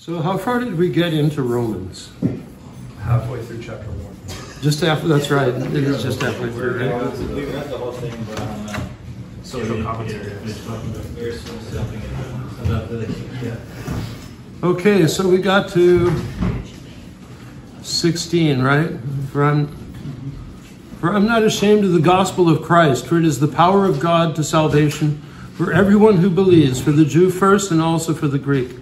So how far did we get into Romans? Halfway through chapter 1. Just after, that's right. It is just halfway through. Right? We read the whole thing, but on Social commentary. we're still jumping in about the Okay, so we got to 16, right? For I'm not ashamed of the gospel of Christ, for it is the power of God to salvation for everyone who believes, for the Jew first and also for the Greek.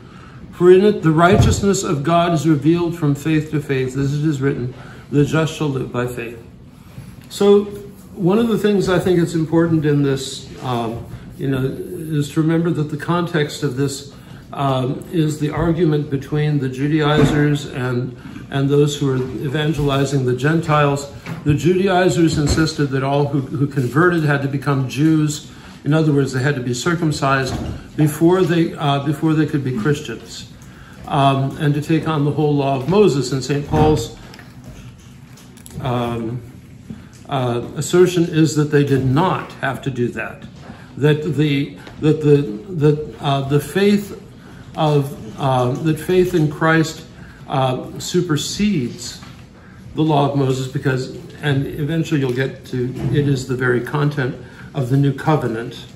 For in it the righteousness of God is revealed from faith to faith, as it is written, the just shall live by faith. So one of the things I think it's important in this, is to remember that the context of this is the argument between the Judaizers and those who are evangelizing the Gentiles. The Judaizers insisted that all who converted had to become Jews. In other words, they had to be circumcised before they could be Christians, and to take on the whole law of Moses. And St. Paul's assertion is that they did not have to do that. That faith in Christ supersedes the law of Moses, and eventually you'll get to, it is the very content of the new covenant,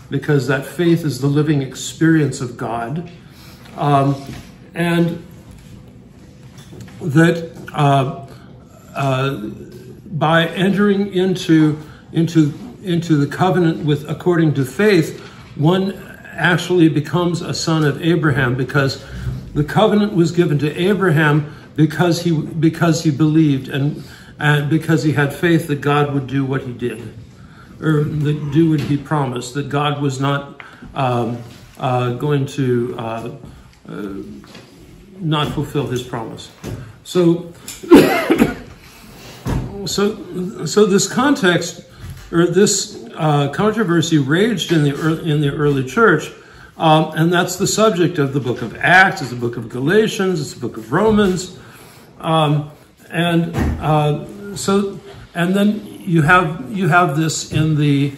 because that faith is the living experience of God, and that by entering into the covenant according to faith, one actually becomes a son of Abraham, because the covenant was given to Abraham because he believed and because he had faith that God would do what he did, or do what he promised, that God was not going to not fulfill his promise. So this context, or this controversy, raged in the early church, and that's the subject of the book of Acts, it's the book of Galatians, it's the book of Romans, and then you have this in the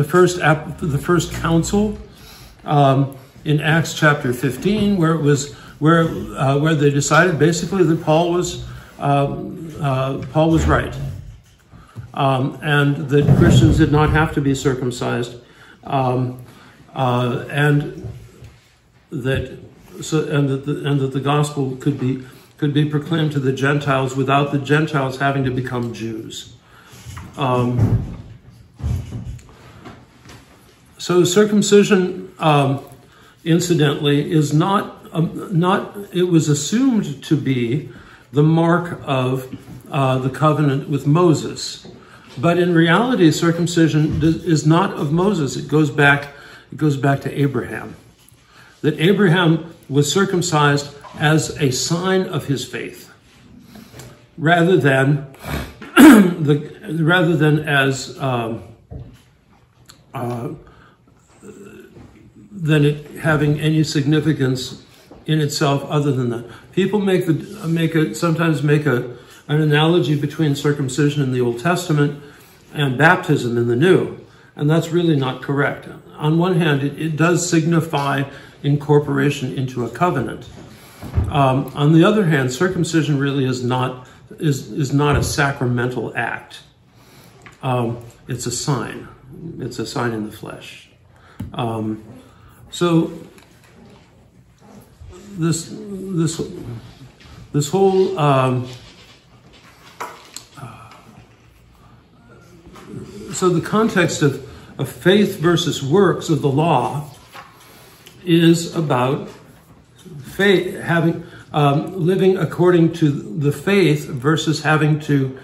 first council in Acts chapter 15, where they decided basically that Paul was right, and that Christians did not have to be circumcised, and that the gospel could be proclaimed to the Gentiles without the Gentiles having to become Jews. So circumcision, incidentally, is not. It was assumed to be the mark of the covenant with Moses, but in reality, circumcision is not of Moses. It goes back to Abraham. That Abraham was circumcised as a sign of his faith, rather than it having any significance in itself other than that. People sometimes make an analogy between circumcision in the Old Testament and baptism in the New, and that's really not correct. On one hand, it does signify incorporation into a covenant. On the other hand, circumcision really is not a sacramental act. It's a sign. It's a sign in the flesh. So this whole so the context of faith versus works of the law is about faith, living according to the faith versus having to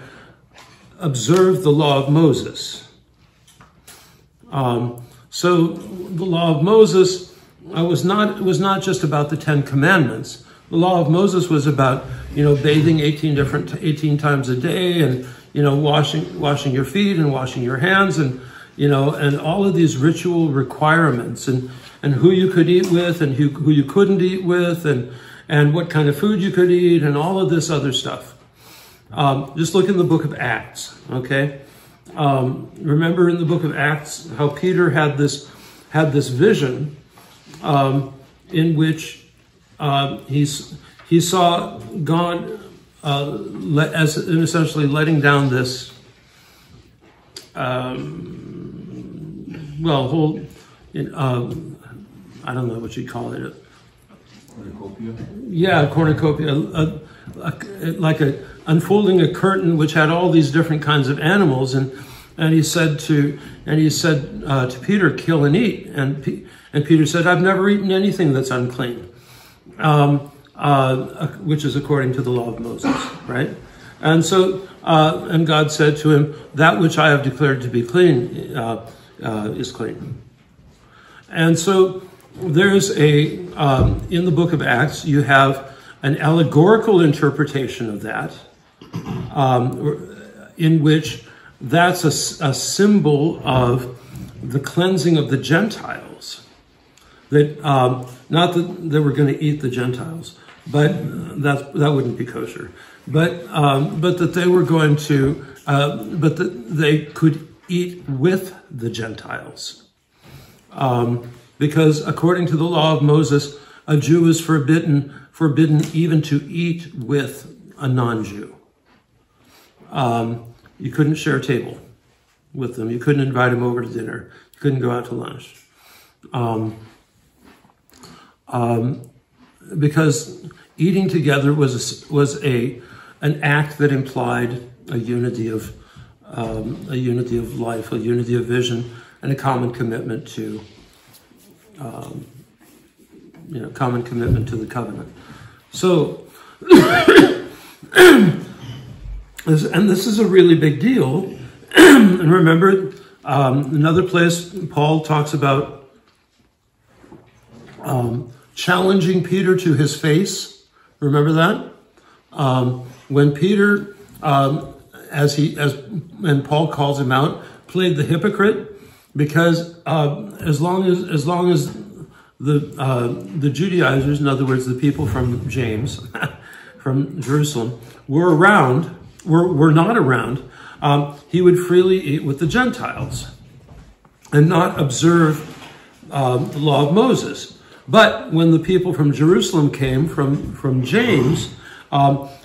observe the law of Moses. So the law of Moses was not just about the 10 Commandments. The law of Moses was about bathing 18 times a day, and washing your feet and washing your hands, and all of these ritual requirements, and who you could eat with and who you couldn't eat with, and what kind of food you could eat, and all of this other stuff. Just look in the book of Acts, okay? Remember in the book of Acts how Peter had this vision in which he saw God as essentially letting down this whole I don't know what you'd call it. Cornucopia? Yeah, a cornucopia, like unfolding a curtain which had all these different kinds of animals, and he said to Peter, "Kill and eat." And Peter said, "I've never eaten anything that's unclean," which is according to the law of Moses, right? And so, and God said to him, "That which I have declared to be clean is clean." And so there's in the book of Acts, you have an allegorical interpretation of that, in which that's a symbol of the cleansing of the Gentiles. That not that they were going to eat the Gentiles, but that wouldn't be kosher. But that they were going to, but that they could eat with the Gentiles. Because according to the law of Moses, a Jew is forbidden even to eat with a non-Jew. You couldn't share a table with them. You couldn't invite them over to dinner. You couldn't go out to lunch. Because eating together was an act that implied a unity of life, a unity of vision, and a common commitment to the covenant. So, and this is a really big deal. And remember, another place Paul talks about challenging Peter to his face. Remember that? When Peter, and Paul calls him out, played the hypocrite, because as long as the Judaizers, in other words, the people from James, from Jerusalem, were not around, he would freely eat with the Gentiles and not observe the law of Moses. But when the people from Jerusalem came from James,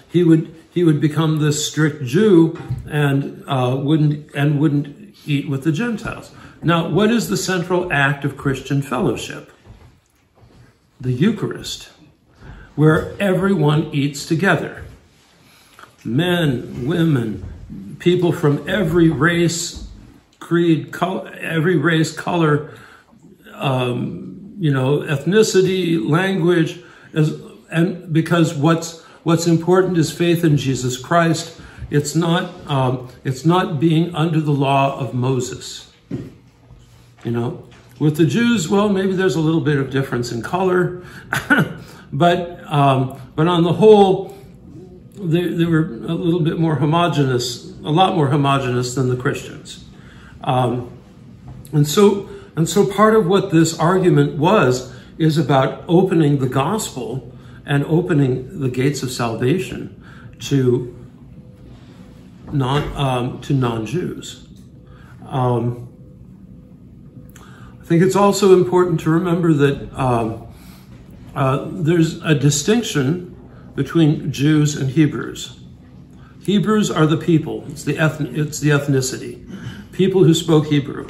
he would become this strict Jew and wouldn't eat with the Gentiles. Now, what is the central act of Christian fellowship? The Eucharist, where everyone eats together. Men, women, people from every race, creed, color, ethnicity, language, and because what's important is faith in Jesus Christ. It's not being under the law of Moses. With the Jews, well, maybe there's a little bit of difference in color, but on the whole, they were a little bit more homogeneous, a lot more homogeneous than the Christians. And so part of what this argument is about opening the gospel and opening the gates of salvation to non-Jews. I think it's also important to remember that there's a distinction between Jews and Hebrews. Hebrews are the people. It's the ethnicity. People who spoke Hebrew.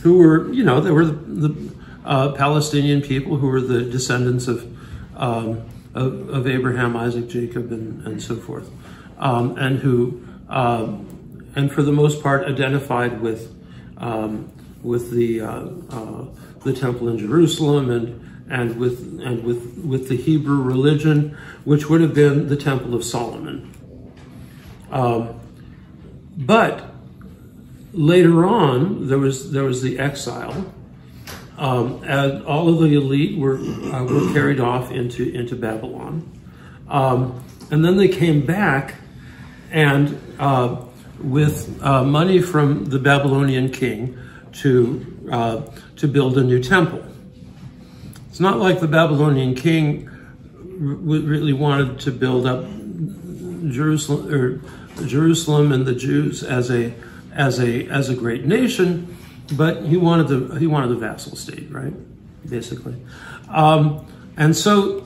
Who were, they were the Palestinian people who were the descendants of Abraham, Isaac, Jacob, and so forth. And who, and for the most part, identified with the temple in Jerusalem and with the Hebrew religion, which would have been the Temple of Solomon. But later on, there was the exile, and all of the elite were carried off into Babylon, and then they came back, and with money from the Babylonian king to build a new temple. It's not like the Babylonian king really wanted to build up Jerusalem and the Jews as a great nation. but he wanted the vassal state, right? Basically. And so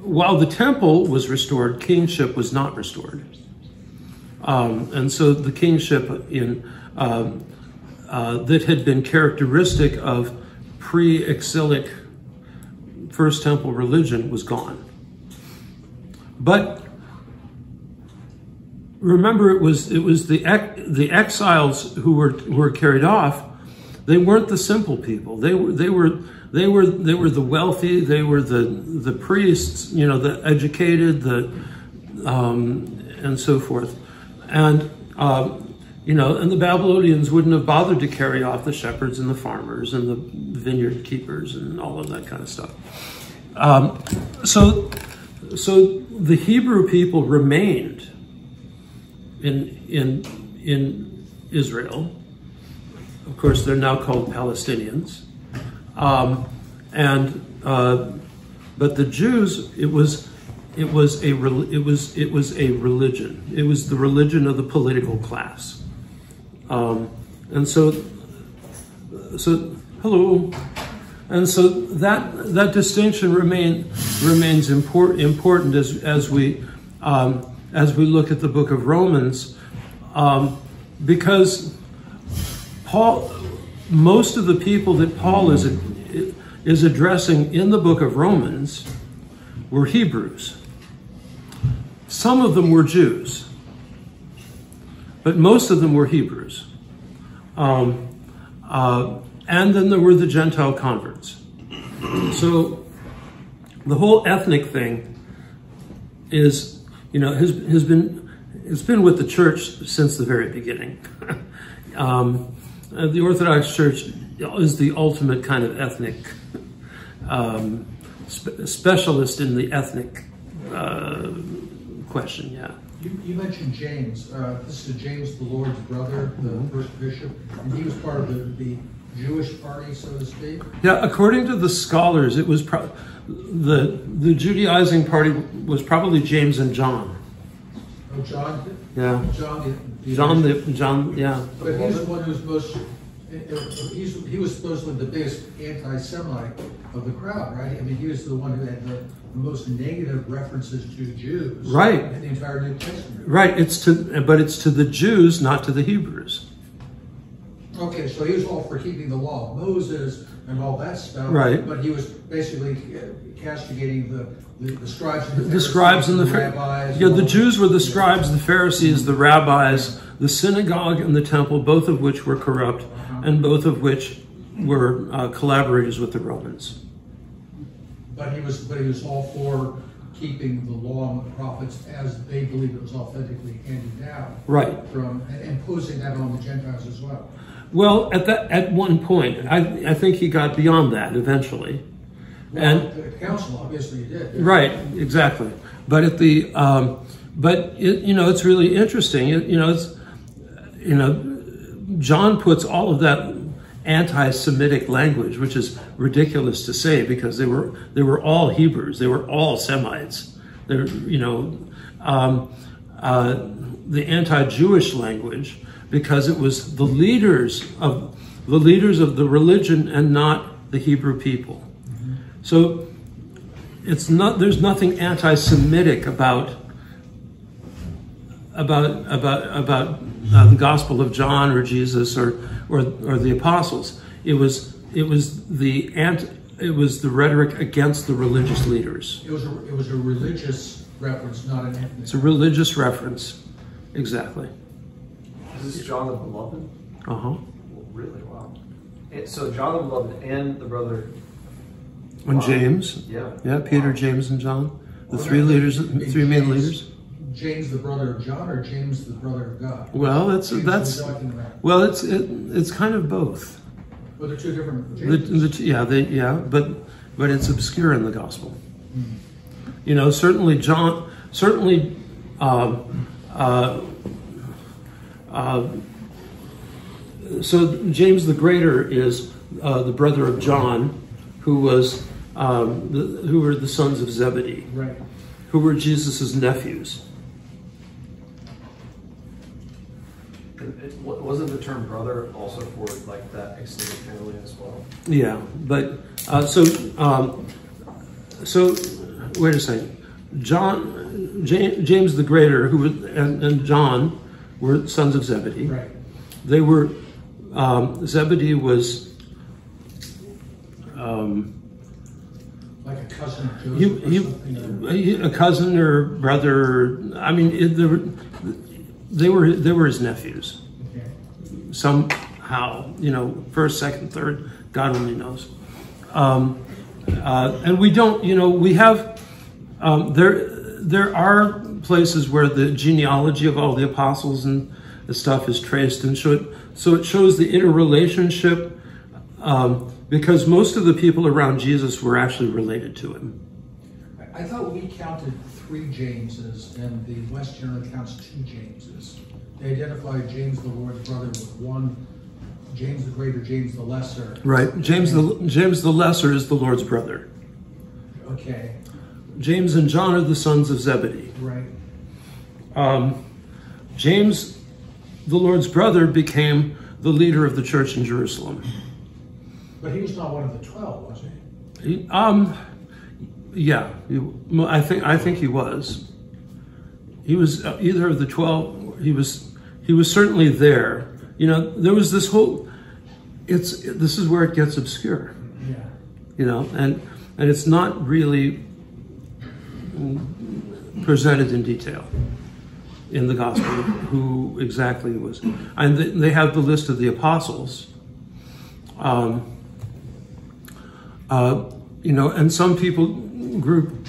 while the temple was restored, kingship was not restored. And so the kingship that had been characteristic of pre-exilic First Temple religion was gone. But remember, it was the exiles who were carried off. They weren't the simple people. They were the wealthy. They were the priests, the educated, and so forth. And and the Babylonians wouldn't have bothered to carry off the shepherds and the farmers and the vineyard keepers and all of that kind of stuff. So the Hebrew people remained in Israel. Of course, they're now called Palestinians. But the Jews, it was a religion. It was the religion of the political class. And so hello. And so that distinction remains important as we look at the book of Romans, because most of the people that Paul is addressing in the book of Romans were Hebrews. Some of them were Jews, but most of them were Hebrews. And then there were the Gentile converts. So the whole ethnic thing has been with the church since the very beginning. The Orthodox Church is the ultimate kind of ethnic specialist in the ethnic question. Yeah. You mentioned James. This is James, the Lord's brother, the first bishop, and he was part of the Jewish party, so to speak. Yeah, according to the scholars, it was the Judaizing party was probably James and John. Oh, John. Yeah. John. Yeah. But he's the one who's most. He was supposedly the biggest anti-Semite of the crowd, right? I mean, he was the one who had the most negative references to Jews, right, in the entire New Testament. Right. But it's to the Jews, not to the Hebrews. Okay, so he was all for keeping the law of Moses and all that stuff, right? But he was basically castigating the scribes and the scribes and the rabbis. Yeah, the Jews were the scribes, the Pharisees, the rabbis, the synagogue and the temple, both of which were corrupt, and both of which were collaborators with the Romans. But he was all for keeping the law and the prophets as they believed it was authentically handed down, right? And imposing that on the Gentiles as well. Well, at one point, I think he got beyond that eventually. Well, and the council obviously did. Right, exactly. But at the it's really interesting. John puts all of that anti-Semitic language, which is ridiculous to say because they were all Hebrews, they were all Semites. They're the anti-Jewish language, because it was the leaders of the religion and not the Hebrew people. Mm-hmm. So there's nothing anti-Semitic about the Gospel of John or Jesus or the apostles. It was the rhetoric against the religious leaders. It was a religious reference, not an ethnic. It's a religious reference, exactly. Is this John the Beloved? Uh-huh. Really? Wow. So John the Beloved and the brother. And James. Yeah. Yeah, Peter, James, and John. The three main leaders. James the brother of John, or James the brother of God? Well, it's kind of both. Well, they're two different Jameses. But it's obscure in the gospel. Mm-hmm. Certainly John. Certainly. So James the Greater is the brother of John, who were the sons of Zebedee, right? Who were Jesus's nephews. And wasn't the term brother also for like that extended family as well? Yeah, but so wait a second. James the Greater, and John were sons of Zebedee. Right. They were Zebedee was Like a cousin of Joseph or something. a cousin or brother. I mean, they were his nephews. Okay. Somehow, first, second, third, God only knows. And we don't, we have, there are places where the genealogy of all the apostles and the stuff is traced, and so it shows the interrelationship, because most of the people around Jesus were actually related to him. I thought we counted 3 Jameses, and the West generally counts 2 Jameses. They identified James the Lord's brother with one, James the Greater, James the Lesser. Right. James the Lesser is the Lord's brother. Okay. James and John are the sons of Zebedee. Right. James, the Lord's brother, became the leader of the church in Jerusalem. But he was not one of the 12, was he? Yeah, I think he was. He was either of the 12. He was certainly there. There was this whole. This is where it gets obscure. Yeah. And it's not really presented in detail in the gospel who exactly it was. And they have the list of the apostles. And some people group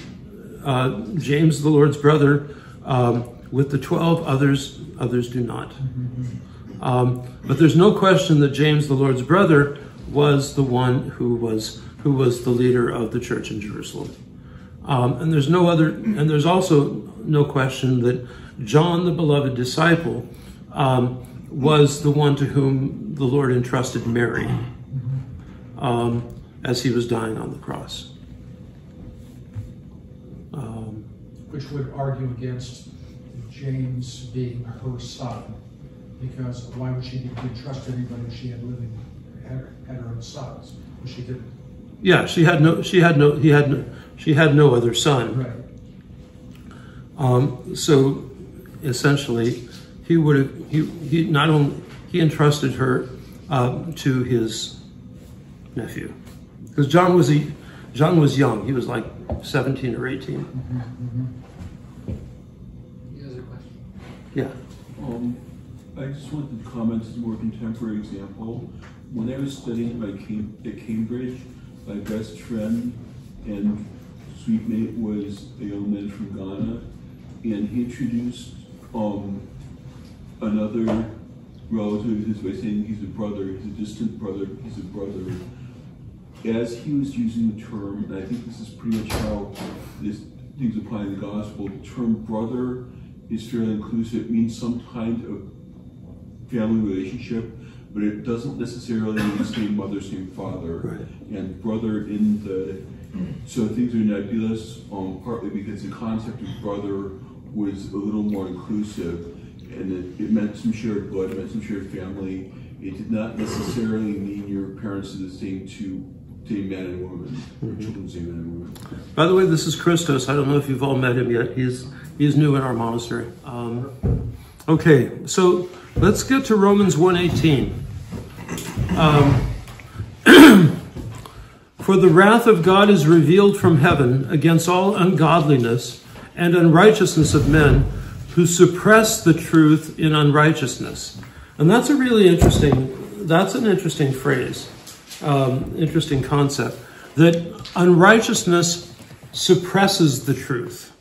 James, the Lord's brother, with the 12. Others do not. But there's no question that James, the Lord's brother, was the one who was the leader of the church in Jerusalem. And there's also no question that John, the beloved disciple, was the one to whom the Lord entrusted Mary as he was dying on the cross. Which would argue against James being her son, because why would she trust anybody if she had her own sons? Well, she didn't. Yeah, she had no other son. Right. So essentially, he entrusted her to his nephew, because John was young. He was like 17 or 18. He has a question. Yeah. I just wanted to comment as a more contemporary example. When I was studying at Cambridge, my best friend and sweet mate was a young man from Ghana, and he introduced another relative of his by saying he's a brother, he's a distant brother, he's a brother. As he was using the term, and I think this is pretty much how things apply in the gospel, the term brother is fairly inclusive. It means some kind of family relationship, but it doesn't necessarily mean same mother, same father. Right. And brother so things are nebulous, partly because the concept of brother was a little more inclusive, and it meant some shared blood, it meant some shared family. It did not necessarily mean your parents are the same man and woman, children same man and woman. By the way, this is Christos. I don't know if you've all met him yet. He's new in our monastery. Okay, so let's get to Romans 1:18. For the wrath of God is revealed from heaven against all ungodliness and unrighteousness of men who suppress the truth in unrighteousness. And that's an interesting phrase, interesting concept, that unrighteousness suppresses the truth.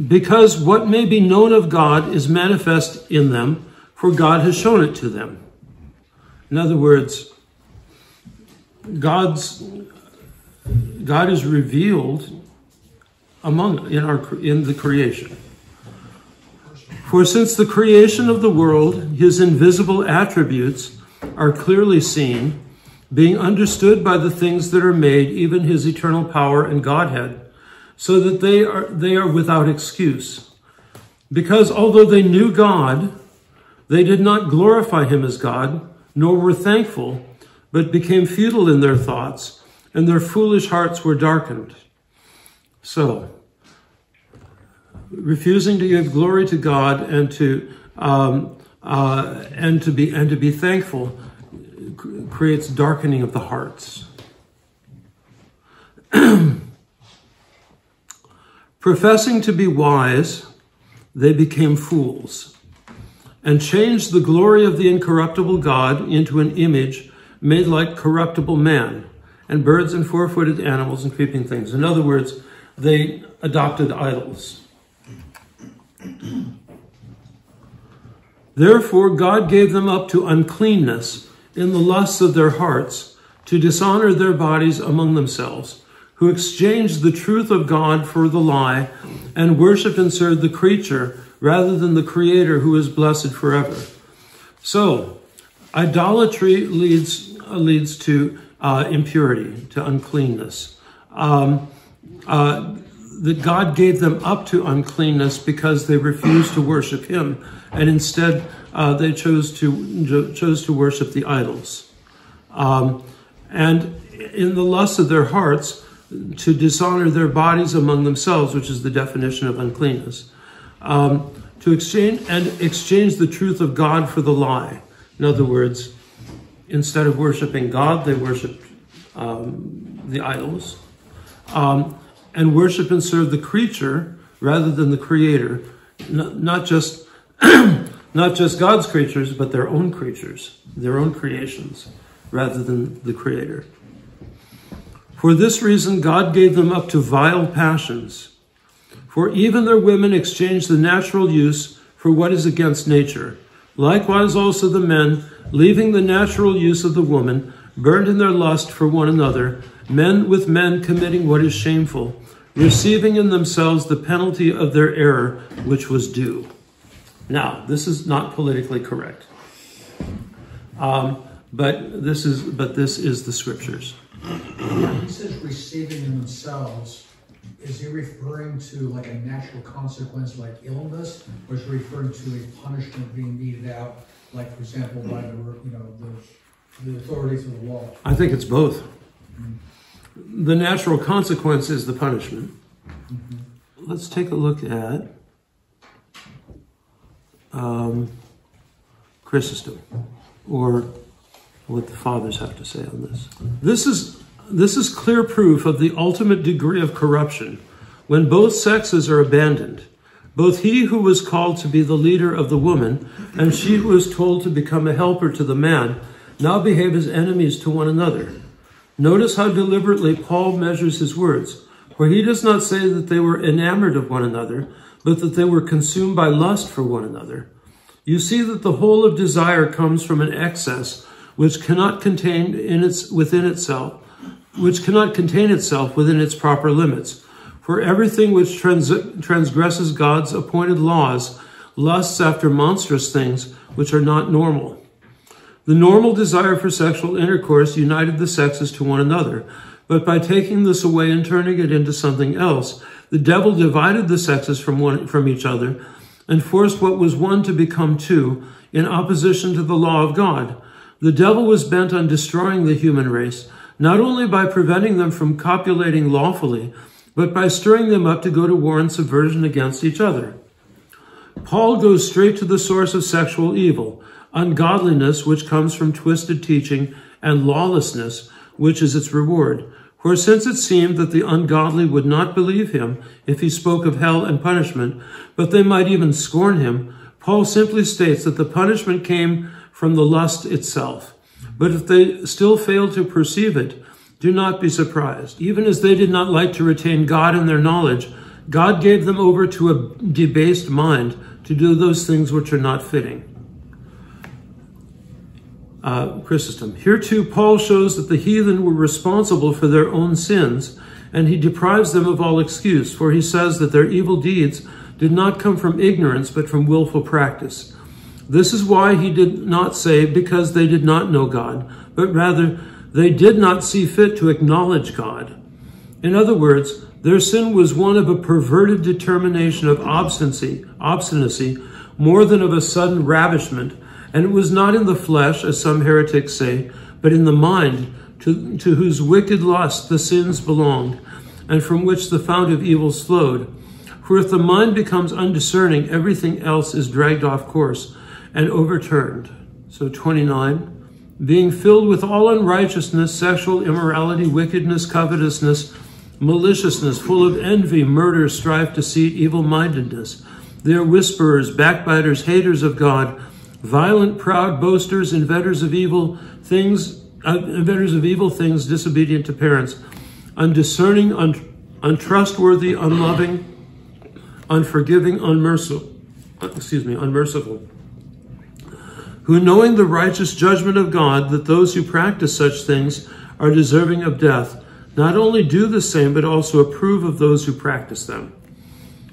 Because what may be known of God is manifest in them, for God has shown it to them. In other words, God is revealed in the creation. For since the creation of the world, his invisible attributes are clearly seen, being understood by the things that are made, even his eternal power and Godhead, so that they are without excuse. Because although they knew God, they did not glorify him as God, nor were thankful, but became futile in their thoughts, and their foolish hearts were darkened. So, refusing to give glory to God and to be thankful creates darkening of the hearts. Professing to be wise, they became fools, and changed the glory of the incorruptible God into an image made like corruptible man, and birds and four-footed animals and creeping things. In other words, they adopted idols. Therefore, God gave them up to uncleanness in the lusts of their hearts, to dishonor their bodies among themselves, who exchanged the truth of God for the lie, and worshiped and served the creature rather than the Creator, who is blessed forever. So, idolatry leads to impurity, to uncleanness. That God gave them up to uncleanness because they refused to worship him, and instead they chose to worship the idols. And in the lust of their hearts, to dishonor their bodies among themselves, which is the definition of uncleanness, to exchange the truth of God for the lie. In other words, instead of worshiping God, they worshiped the idols. And worship and serve the creature rather than the Creator, not just God's creatures, but their own creatures, their own creations, rather than the Creator. For this reason, God gave them up to vile passions. For even their women exchanged the natural use for what is against nature. Likewise also the men, leaving the natural use of the woman, burned in their lust for one another, men with men committing what is shameful, receiving in themselves the penalty of their error, which was due. Now, this is not politically correct, but this is the scriptures. When he says receiving in themselves, is he referring to like a natural consequence like illness, or is he referring to a punishment being meted out, like for example by the authorities of the law? I think it's both. The natural consequence is the punishment. Let's take a look at Chrysostom, or what the fathers have to say on this. This is clear proof of the ultimate degree of corruption when both sexes are abandoned. Both he who was called to be the leader of the woman and she who was told to become a helper to the man now behave as enemies to one another. Notice how deliberately Paul measures his words, for he does not say that they were enamored of one another, but that they were consumed by lust for one another. You see that the whole of desire comes from an excess which cannot contain within itself within its proper limits. For everything which transgresses God's appointed laws lusts after monstrous things which are not normal. The normal desire for sexual intercourse united the sexes to one another, but by taking this away and turning it into something else, the devil divided the sexes from each other and forced what was one to become two in opposition to the law of God. The devil was bent on destroying the human race, not only by preventing them from copulating lawfully, but by stirring them up to go to war and subversion against each other. Paul goes straight to the source of sexual evil, ungodliness, which comes from twisted teaching, and lawlessness, which is its reward. For since it seemed that the ungodly would not believe him if he spoke of hell and punishment, but they might even scorn him, Paul simply states that the punishment came from the lust itself. But if they still fail to perceive it, do not be surprised. Even as they did not like to retain God in their knowledge, God gave them over to a debased mind to do those things which are not fitting. Chrysostom. Here too, Paul shows that the heathen were responsible for their own sins, and he deprives them of all excuse, for he says that their evil deeds did not come from ignorance, but from willful practice. This is why he did not say, because they did not know God, but rather they did not see fit to acknowledge God. In other words, their sin was one of a perverted determination of obstinacy more than of a sudden ravishment, and it was not in the flesh, as some heretics say, but in the mind, to whose wicked lust the sins belonged, and from which the fount of evils flowed. For if the mind becomes undiscerning, everything else is dragged off course and overturned. So 29, being filled with all unrighteousness, sexual immorality, wickedness, covetousness, maliciousness, full of envy, murder, strife, deceit, evil-mindedness. They are whisperers, backbiters, haters of God, violent, proud, boasters, inventors of evil things, disobedient to parents, undiscerning, untrustworthy, unloving, unforgiving, unmerciful, who, knowing the righteous judgment of God, that those who practice such things are deserving of death, not only do the same, but also approve of those who practice them.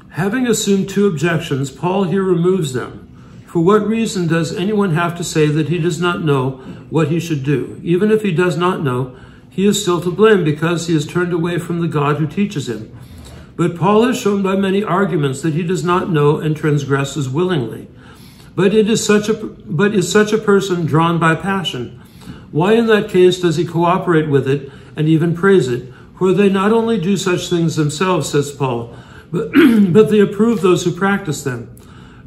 Having assumed two objections, Paul here removes them. For what reason does anyone have to say that he does not know what he should do? Even if he does not know, he is still to blame because he has turned away from the God who teaches him. But Paul has shown by many arguments that he does not know and transgresses willingly. But is such a person drawn by passion? Why in that case does he cooperate with it and even praise it? For they not only do such things themselves, says Paul, but they approve those who practice them.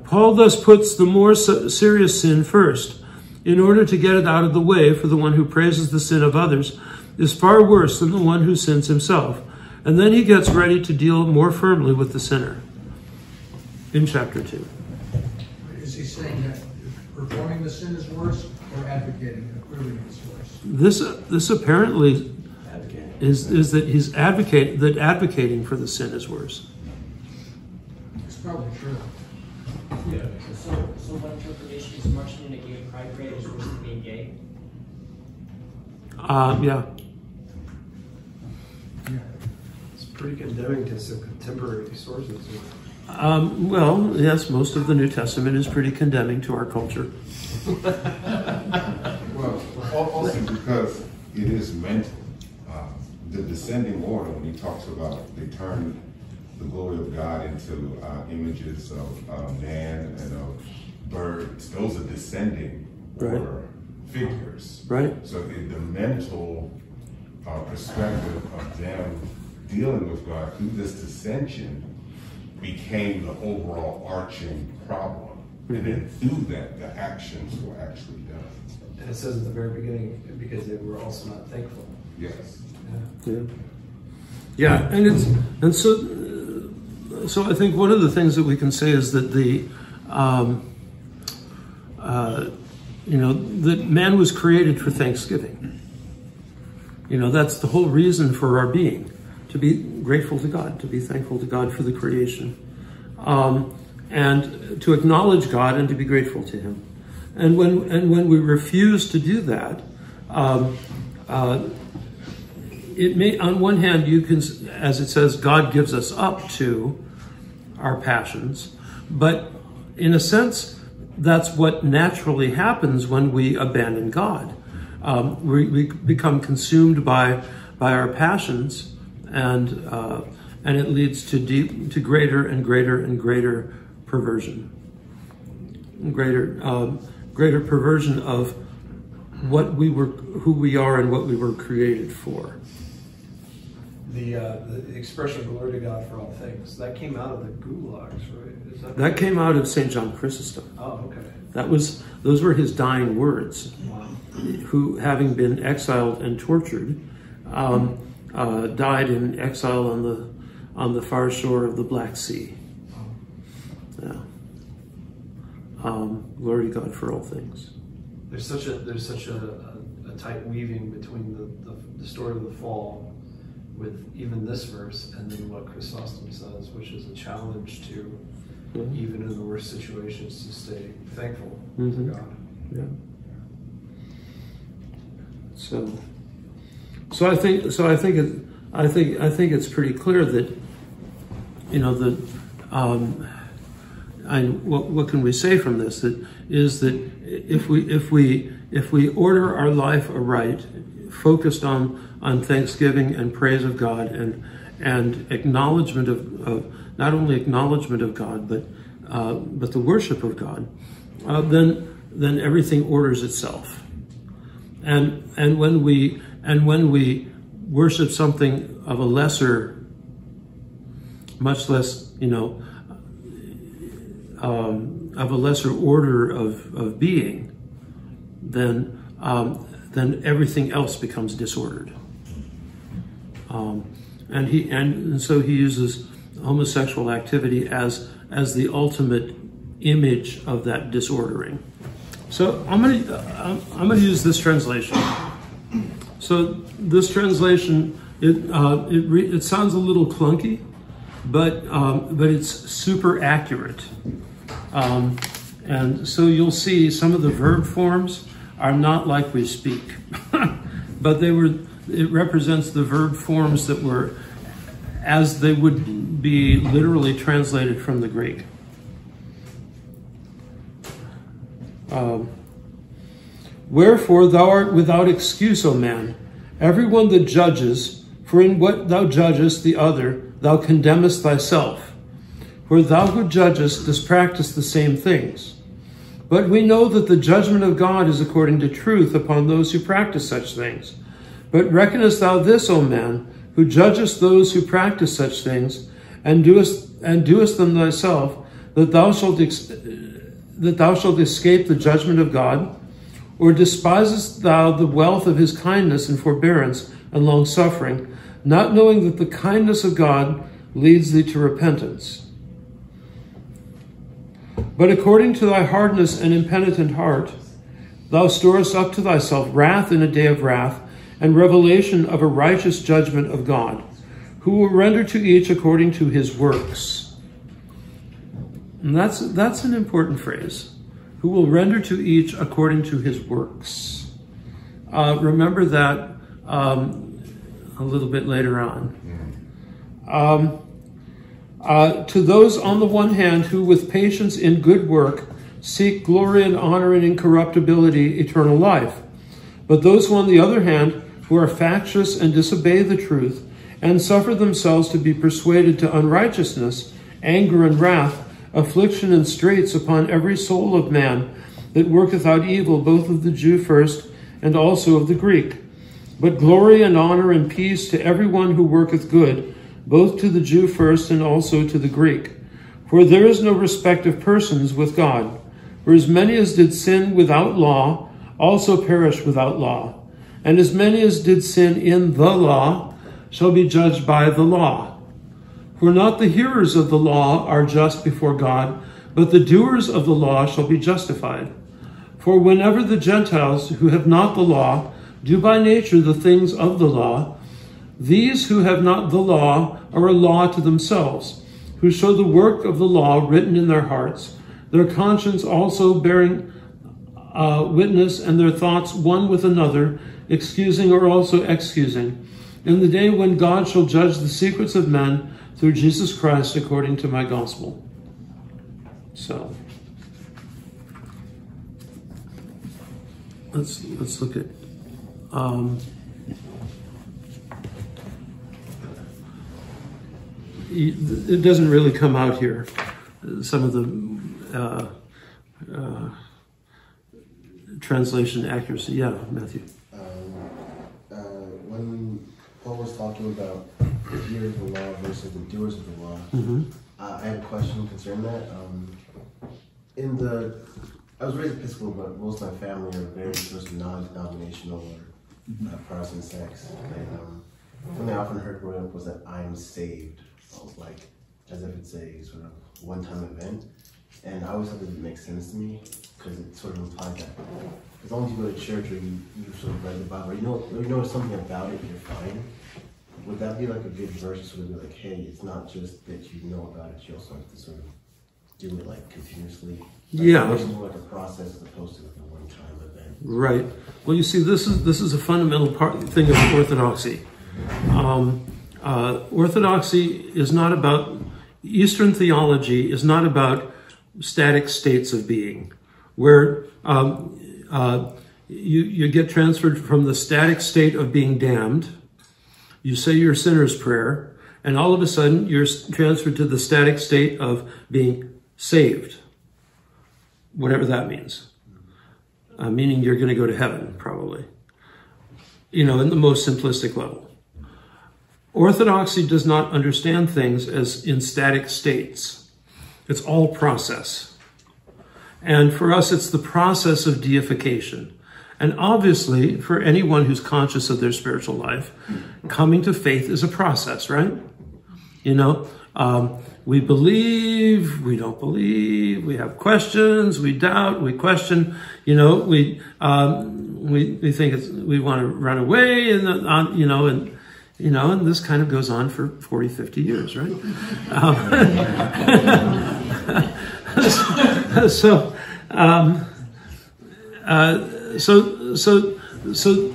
Paul thus puts the more serious sin first, in order to get it out of the way, for the one who praises the sin of others is far worse than the one who sins himself. And then he gets ready to deal more firmly with the sinner. In chapter 2. Is he saying that performing the sin is worse or advocating and approving it is worse? This apparently is that he's advocating for the sin is worse. It's probably true. Yeah. So one interpretation is marching in a gay pride parade is worse than being gay? Yeah. It's pretty condemning to some contemporary sources. Well, yes, most of the New Testament is pretty condemning to our culture. Well, also because it is mental. The descending order, when he talks about they turn the glory of God into images of man and of birds, those are descending order figures. Right. So the mental perspective of them dealing with God through this dissension became the overall arching problem. And then through that, the actions were actually done. And it says at the very beginning, because they were also not thankful. Yes. Yeah, and so I think one of the things that we can say is that that man was created for thanksgiving. That's the whole reason for our being, to be grateful to God, to be thankful to God for the creation, and to acknowledge God and to be grateful to Him. And when we refuse to do that, it may, on one hand, you can, as it says, God gives us up to our passions, but in a sense, that's what naturally happens when we abandon God. We become consumed by our passions, and it leads to greater and greater and greater perversion, greater perversion of what we were, who we are, and what we were created for. The expression "glory to God for all things" that came out of the gulags, right? Is that came out of St. John Chrysostom. Oh, okay. Those were his dying words. Wow. Who, having been exiled and tortured, died in exile on the far shore of the Black Sea. Yeah. Glory to God for all things. There's such a tight weaving between the story of the fall, with even this verse, and then what Chrysostom says, which is a challenge to, even in the worst situations, to stay thankful to God. Yeah. So I think it's pretty clear that, what can we say from this? That is that if we order our life aright focused on thanksgiving and praise of God and acknowledgement of not only acknowledgement of God, but the worship of God, then everything orders itself. And when we worship something of a lesser, much less, of a lesser order of being, then everything else becomes disordered. And so he uses homosexual activity as the ultimate image of that disordering. So I'm gonna use this translation. So this translation, it sounds a little clunky, but it's super accurate. And so you'll see some of the verb forms are not like we speak, but it represents the verb forms that were as they would be literally translated from the Greek. Wherefore thou art without excuse, O man, everyone that judges, for in what thou judgest the other, thou condemnest thyself. For thou who judgest dost practice the same things. But we know that the judgment of God is according to truth upon those who practice such things. But reckonest thou this, O man, who judgest those who practice such things, and doest them thyself, that thou shalt escape the judgment of God? Or despisest thou the wealth of his kindness and forbearance and long-suffering, not knowing that the kindness of God leads thee to repentance? But according to thy hardness and impenitent heart, thou storest up to thyself wrath in a day of wrath, and revelation of a righteous judgment of God, who will render to each according to his works. And that's an important phrase. Who will render to each according to his works. Remember that a little bit later on. To those on the one hand who with patience in good work seek glory and honor and incorruptibility, eternal life. But those who on the other hand who are factious and disobey the truth and suffer themselves to be persuaded to unrighteousness, anger and wrath, affliction and straits upon every soul of man that worketh out evil, both of the Jew first and also of the Greek. But glory and honor and peace to everyone who worketh good, both to the Jew first and also to the Greek. For there is no respect of persons with God. For as many as did sin without law also perish without law. And as many as did sin in the law shall be judged by the law. For not the hearers of the law are just before God, but the doers of the law shall be justified. For whenever the Gentiles who have not the law do by nature the things of the law, these who have not the law are a law to themselves, who show the work of the law written in their hearts, their conscience also bearing witness, and their thoughts one with another, excusing or also excusing, in the day when God shall judge the secrets of men through Jesus Christ according to my gospel. So let's look at it doesn't really come out here. Some of the translation accuracy. Yeah, Matthew. When Paul was talking about the hearers of the law versus the doers of the law, I had a question concerning that. I was raised Episcopal, but most of my family are very sort of non-denominational or Protestant sects. And something I often heard growing up was that I'm saved. Almost like as if it's a sort of one-time event. And I always thought that didn't make sense to me, because it sort of implied that as long as you go to church or you sort of read the Bible, or you know something about it, you're fine. Would that be like a good verse to sort of be like, hey, it's not just that you know about it, you also have to sort of do it like continuously? Yeah. It's more like a process as opposed to like a one-time event. Right. Well, you see, this is a fundamental thing of orthodoxy. Orthodoxy is not about, Eastern theology is not about static states of being, where you get transferred from the static state of being damned. You say your sinner's prayer, and all of a sudden you're transferred to the static state of being saved, whatever that means. Meaning you're going to go to heaven, probably. In the most simplistic level. Orthodoxy does not understand things as in static states. It's all process. And for us, it's the process of deification. And obviously, for anyone who's conscious of their spiritual life, coming to faith is a process, right? We believe, we don't believe, we have questions, we doubt, we question, we think we want to run away, and this kind of goes on for 40, 50 years, right? So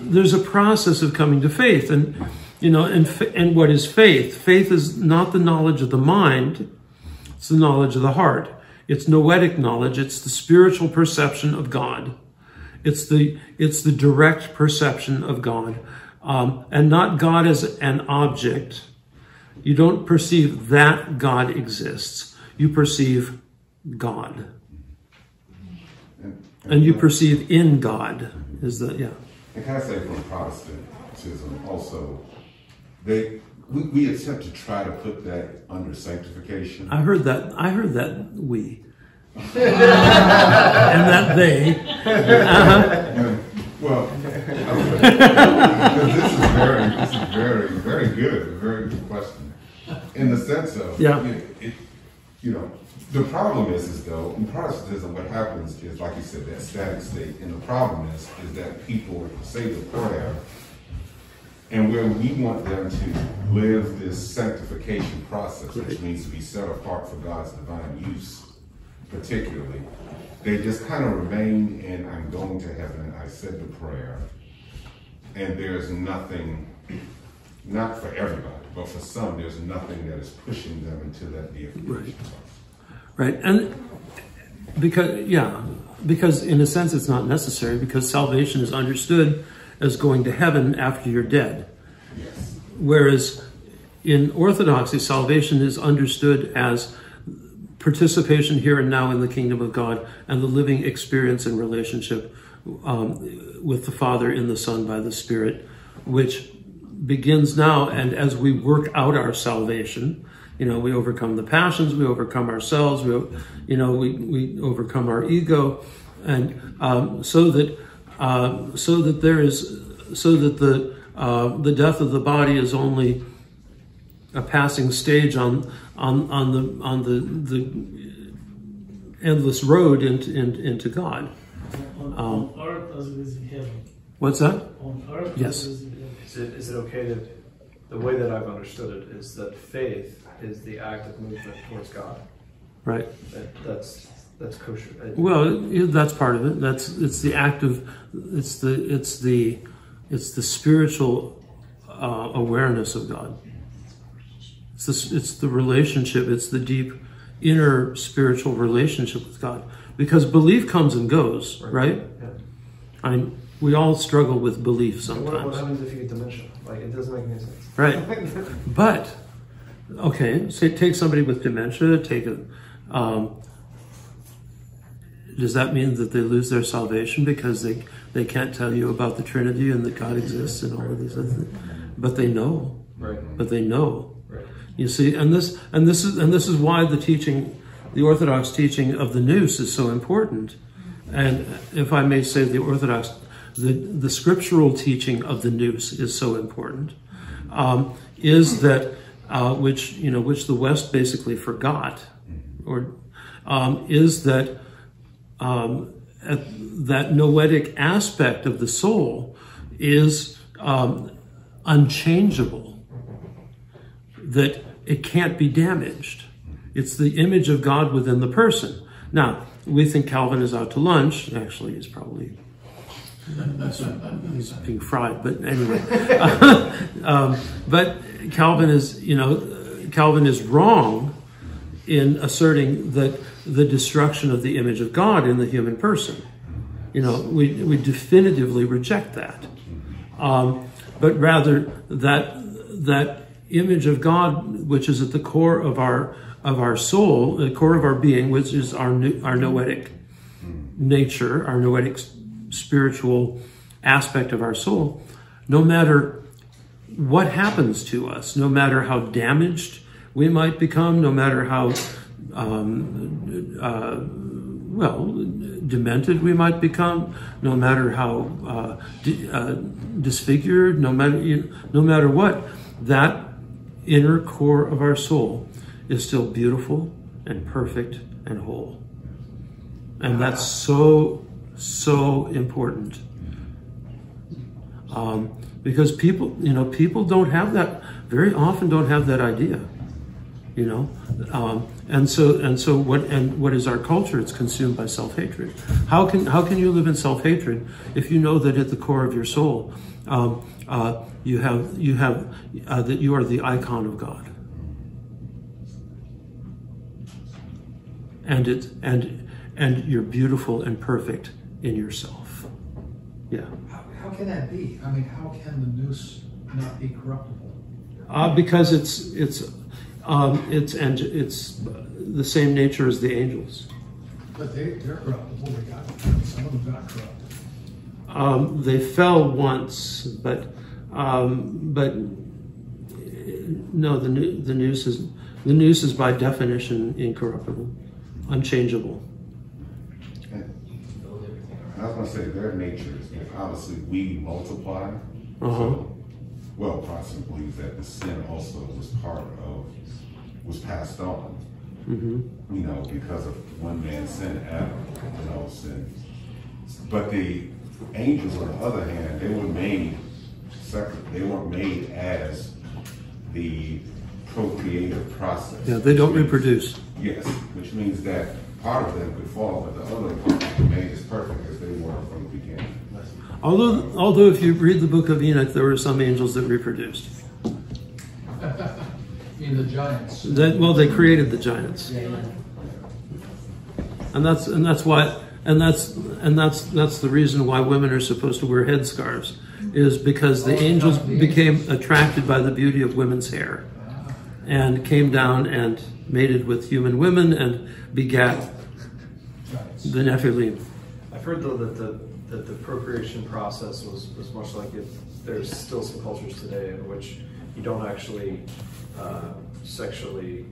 there's a process of coming to faith, and what is faith? Faith is not the knowledge of the mind; it's the knowledge of the heart. It's noetic knowledge. It's the spiritual perception of God. It's the direct perception of God, and not God as an object. You don't perceive that God exists. You perceive God. And you perceive in God And can I say from Protestantism also, we attempt to try to put that under sanctification. I heard that we. And that they. Well, this is very good, a very good question. In the sense of, the problem is though, in Protestantism, what happens is, like you said, that static state. And the problem is that people say the prayer, and where we want them to live this sanctification process, which means to be set apart for God's divine use, particularly, they just kind of remain in, I'm going to heaven, I said the prayer, and there's nothing, not for everybody, but for some, there's nothing that is pushing them into that deification process. Right, and because in a sense it's not necessary, because salvation is understood as going to heaven after you're dead. Yes. Whereas in Orthodoxy, salvation is understood as participation here and now in the kingdom of God and the living experience and relationship with the Father in the Son by the Spirit, which begins now, and as we work out our salvation, we overcome the passions, we overcome ourselves, we overcome our ego, and so that the death of the body is only a passing stage on the endless road into God. On earth as it is in heaven. What's that? On earth yes. as it is in heaven. Is it okay to, the way that I've understood it is that faith is the active movement towards God. Right. That's kosher. Well, that's part of it. It's the spiritual awareness of God. It's the relationship. It's the deep inner spiritual relationship with God. Because belief comes and goes, right? Yeah. We all struggle with belief sometimes. What happens if you get dementia? It doesn't make any sense. Right. But, okay, say take somebody with dementia, does that mean that they lose their salvation because they can't tell you about the Trinity and that God exists and all of these other things? But they know. Right. But they know. Right. You see, and this is why the Orthodox teaching of the nous is so important. And if I may say, the scriptural teaching of the nous is so important. Is that which the West basically forgot, is that that noetic aspect of the soul is unchangeable, that it can't be damaged. It's the image of God within the person. Now, we think Calvin is out to lunch. Actually, he's probably he's being fried, but anyway. But Calvin is wrong in asserting that the destruction of the image of God in the human person. You know, we definitively reject that. But rather that image of God, which is at the core of our soul, the core of our being, which is our noetic nature, our noetic spiritual aspect of our soul, no matter what happens to us, no matter how damaged we might become, no matter how demented we might become, no matter how disfigured, no matter what, that inner core of our soul is still beautiful and perfect and whole. And that's so important. Because people don't have that, very often don't have that idea, you know. And so what is our culture? It's consumed by self-hatred. How can you live in self-hatred if you know that at the core of your soul you have that you are the icon of God, and you're beautiful and perfect in yourself. Yeah. How can that be? I mean, how can the noose not be corruptible? Because it's the same nature as the angels. But they're corruptible. Some of them got corrupted. They fell once, but no, the noose is by definition incorruptible, unchangeable. I was going to say their nature is obviously we multiply. Uh-huh. Well, Protestant believes that the sin also was passed on. Mm-hmm. You know, because of one man's sin, Adam, you know, sin. But the angels, on the other hand, they were made separate. They weren't made as the procreative process. Yeah, they don't reproduce. Yes, which means that part of them could fall, but the other part remained as perfect as they were from the beginning. Although if you read the book of Enoch, there were some angels that reproduced. You mean the giants? They created the giants. Yeah. And that's the reason why women are supposed to wear headscarves, is because the angels became attracted by the beauty of women's hair, and came down and mated with human women and begat the Nephilim. I've heard though that the procreation process was much like it. There's still some cultures today in which you don't actually sexually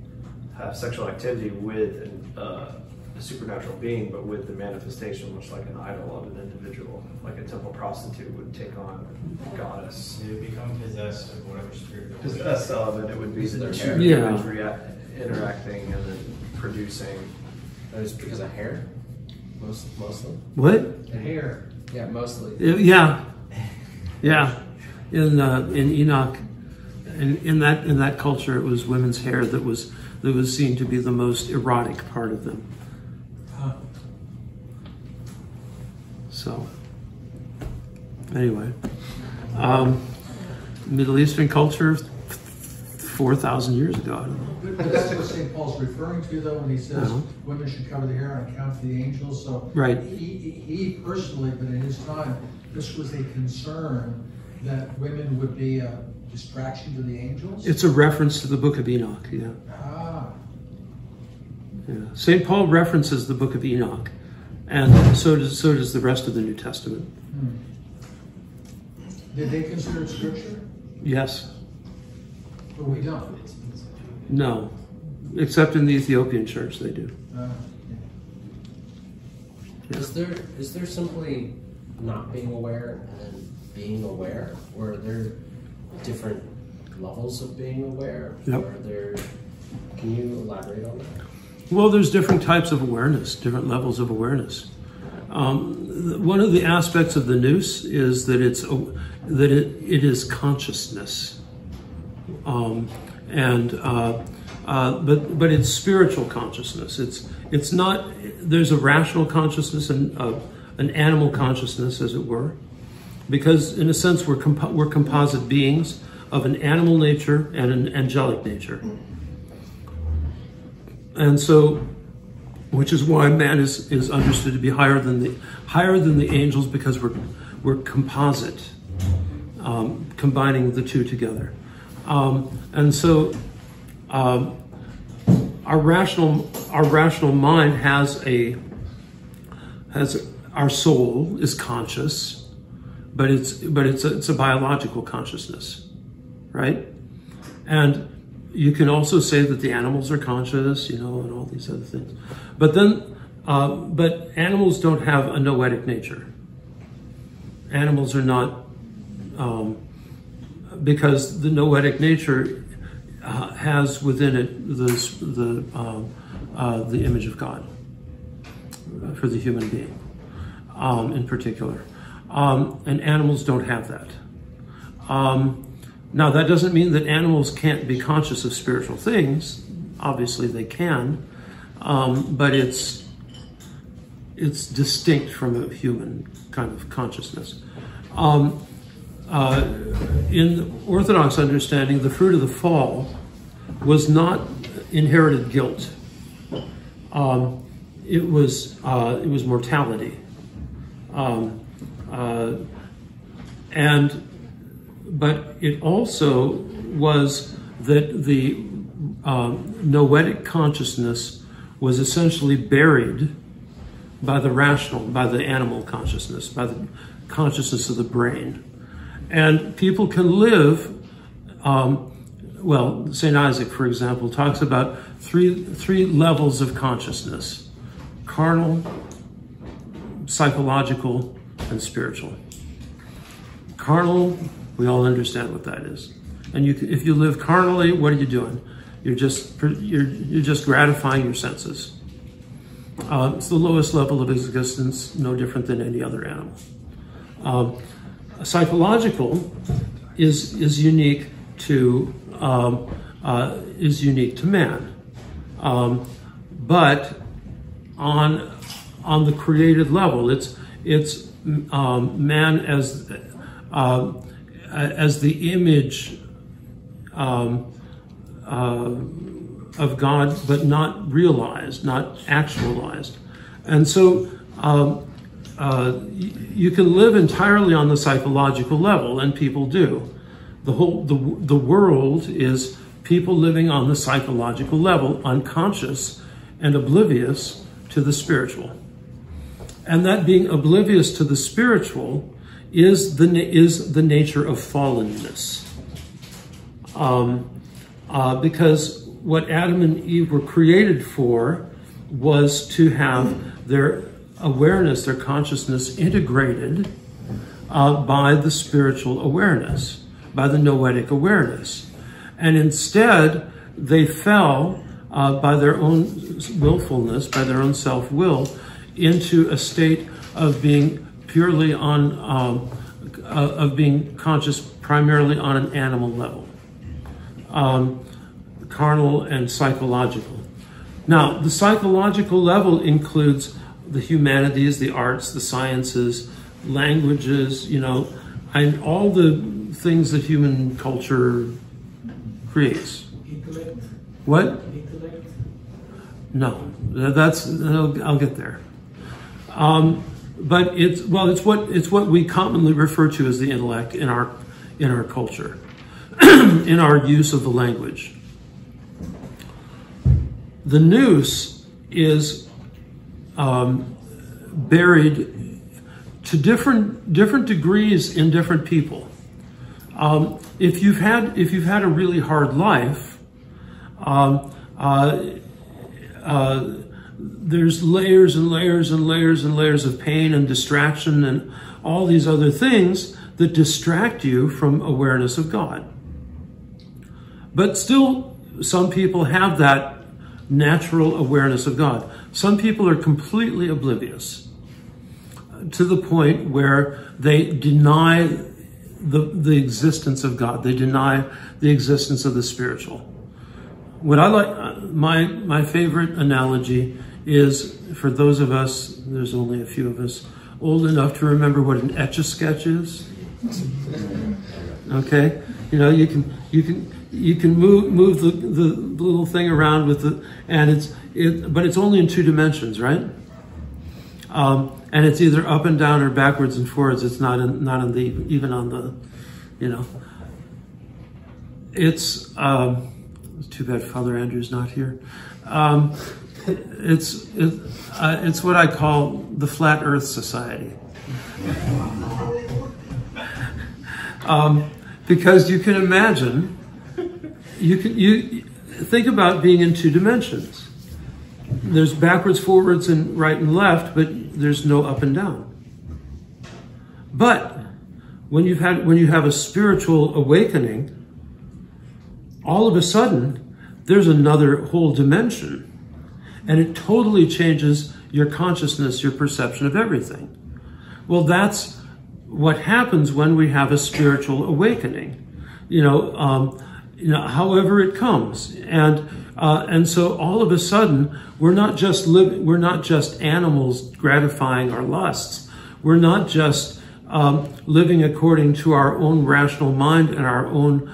have sexual activity with a supernatural being, but with the manifestation, much like an idol of an individual, like a temple prostitute would take on a goddess. You become possessed of whatever spirit. Possessed of, and it would be the two Yeah. humans interacting and then producing. That is because of hair, mostly. What? The hair. Yeah, mostly. Yeah. In Enoch, in that culture, it was women's hair that was seen to be the most erotic part of them. So, anyway, Middle Eastern culture, 4,000 years ago. I don't know. But that's what St. Paul's referring to, though, when he says Uh-huh. women should cover their hair on account of the angels. So Right. he personally, but in his time, this was a concern that women would be a distraction to the angels. It's a reference to the Book of Enoch. Yeah. Yeah. St. Paul references the Book of Enoch, and so does the rest of the New Testament. Did they consider it scripture? Yes. But we don't. No. Except in the Ethiopian church, they do. Is there simply not being aware and being aware, or are there different levels of being aware? Yep. Can you elaborate on that? Well, there's different types of awareness, different levels of awareness. One of the aspects of the nous is that it is consciousness, but it's spiritual consciousness. It's not. There's a rational consciousness and an animal consciousness, as it were, because in a sense we're composite beings of an animal nature and an angelic nature. And so which is why man is understood to be higher than the angels, because we're composite, combining the two together. And so our rational mind has our soul is conscious, but it's a biological consciousness, right? And you can also say that the animals are conscious, and all these other things. But animals don't have a noetic nature. Animals are not, because the noetic nature has within it the image of God for the human being, in particular, and animals don't have that. Now, that doesn't mean that animals can't be conscious of spiritual things. Obviously, they can, but it's distinct from a human kind of consciousness. In Orthodox understanding, the fruit of the fall was not inherited guilt. It was mortality, but it also was that the noetic consciousness was essentially buried by the animal consciousness, by the consciousness of the brain. And people can live, St. Isaac, for example, talks about three levels of consciousness: carnal, psychological, and spiritual. Carnal, we all understand what that is. And if you live carnally, what are you doing? You're just gratifying your senses. It's the lowest level of existence, no different than any other animal. Psychological is unique to man, but on the created level, it's man as the image of God, but not realized, not actualized. And so you can live entirely on the psychological level, and people do. The world is people living on the psychological level, unconscious and oblivious to the spiritual. And that being oblivious to the spiritual is the nature of fallenness. Because what Adam and Eve were created for was to have their awareness, their consciousness integrated by the spiritual awareness, by the noetic awareness. And instead, they fell by their own willfulness, by their own self-will, into a state of being purely of being conscious primarily on an animal level, carnal and psychological. Now, the psychological level includes the humanities, the arts, the sciences, languages, and all the things that human culture creates. Intellect. What? Intellect. No, I'll get there. But it's what we commonly refer to as the intellect in our culture, in our use of the language. The nous is buried to different degrees in different people. If you've had a really hard life, there's layers and layers and layers and layers of pain and distraction and all these other things that distract you from awareness of God. But still, some people have that natural awareness of God. Some people are completely oblivious to the point where they deny the existence of God. They deny the existence of the spiritual. What I like, my favorite analogy is, for those of us, there's only a few of us, old enough to remember what an Etch-a-Sketch is. Okay, you can move the little thing around with and but it's only in 2 dimensions, right? And it's either up and down or backwards and forwards. It's not even on the, you know. It's too bad Father Andrew's not here. It's what I call the Flat Earth Society. Because you can imagine, you think about being in 2 dimensions. There's backwards, forwards, and right and left, but there's no up and down. But when you have a spiritual awakening, all of a sudden there's another whole dimension, and it totally changes your consciousness, your perception of everything. Well, that's what happens when we have a spiritual awakening. However it comes, and so all of a sudden we're not just animals gratifying our lusts. We're not just living according to our own rational mind and our own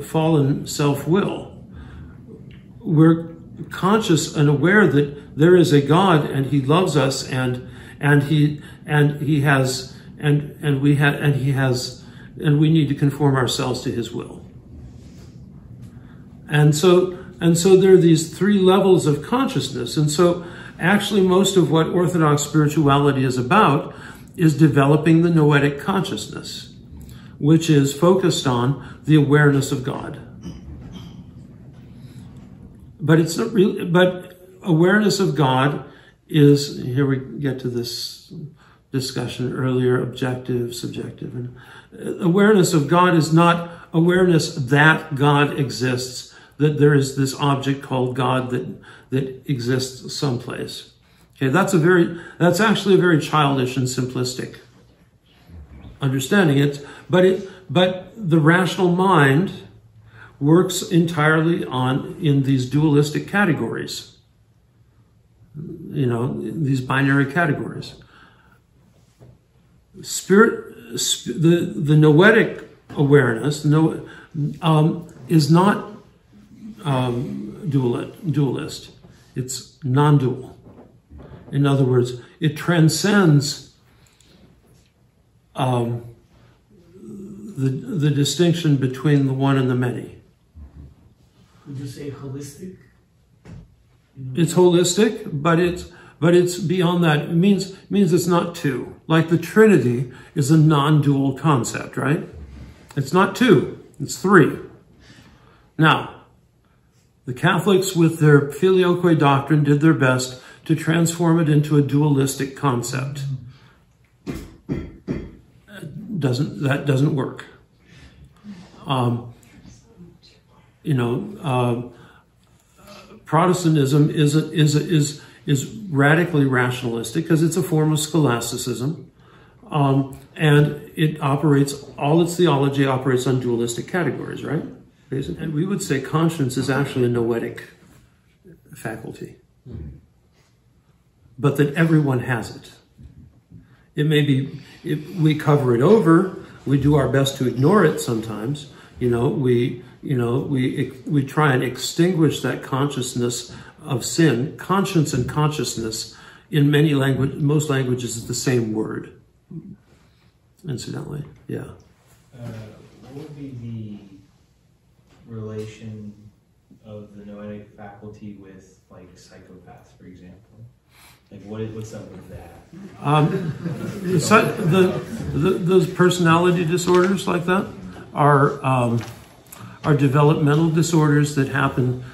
fallen self-will. We're conscious and aware that there is a God, and He loves us, and we need to conform ourselves to His will. And so there are these 3 levels of consciousness. And so actually most of what Orthodox spirituality is about is developing the noetic consciousness, which is focused on the awareness of God. But it's not really, but awareness of God is, here we get to this discussion earlier, objective, subjective. And awareness of God is not awareness that God exists, that there is this object called God that exists someplace. Okay, that's actually a very childish and simplistic understanding. But the rational mind works entirely in these dualistic categories, these binary categories. The noetic awareness is not dualist. It's non-dual. In other words, it transcends the distinction between the one and the many. Would you say holistic? It's holistic, but it's beyond that. It means it's not 2. Like the Trinity is a non-dual concept, right? It's not 2, it's 3. Now, the Catholics with their filioque doctrine did their best to transform it into a dualistic concept. That doesn't work. Protestantism is radically rationalistic because it's a form of scholasticism, and it operates, all its theology operates on dualistic categories, right? Basically. And we would say conscience is actually a noetic faculty, but that everyone has it. It may be, we cover it over, we do our best to ignore it sometimes, we try and extinguish that consciousness of sin. Conscience and consciousness in most languages is the same word, incidentally. Yeah. What would be the relation of the noetic faculty with, like, psychopaths, for example? Like, what's up with that? Those personality disorders like that are developmental disorders that happen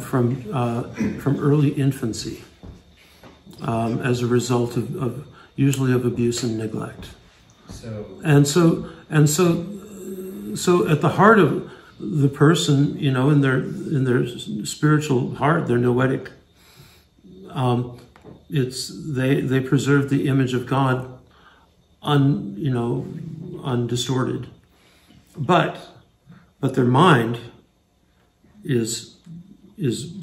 from early infancy as a result of usually of abuse and neglect. So at the heart of the person, in their spiritual heart, their noetic, they preserve the image of God undistorted, but their mind is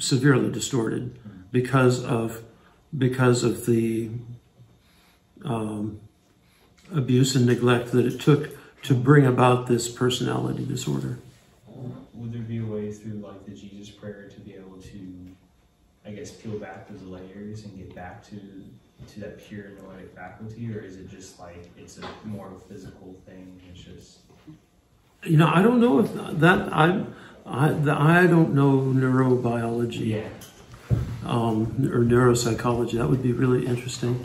severely distorted because of the abuse and neglect that it took to bring about this personality disorder. Would there be a way through, like, the Jesus prayer to be able to I guess, peel back those layers and get back to that pure noetic faculty, or is it just like it's a more physical thing? It's just, You know, I don't know if that I don't know neurobiology. yeah. Or neuropsychology. That would be really interesting.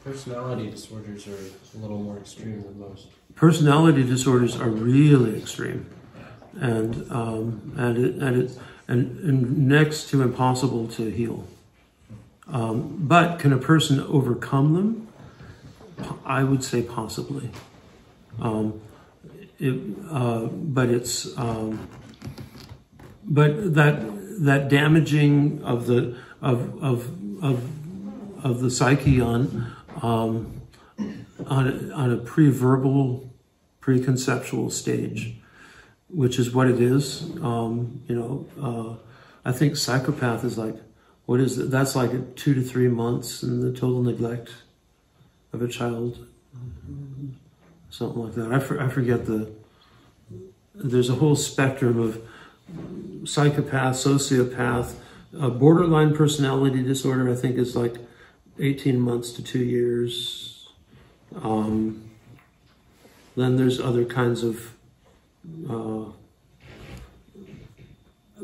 Personality disorders are a little more extreme than most. Personality disorders are really extreme, and next to impossible to heal. But can a person overcome them? I would say possibly. But that damaging of the psyche on a pre-verbal, preconceptual stage, which is what it is. I think psychopath is like, what is it? That's like 2 to 3 months in the total neglect of a child, something like that. I forget there's a whole spectrum of psychopath, sociopath, borderline personality disorder, I think is like 18 months to 2 years. Then there's other kinds of,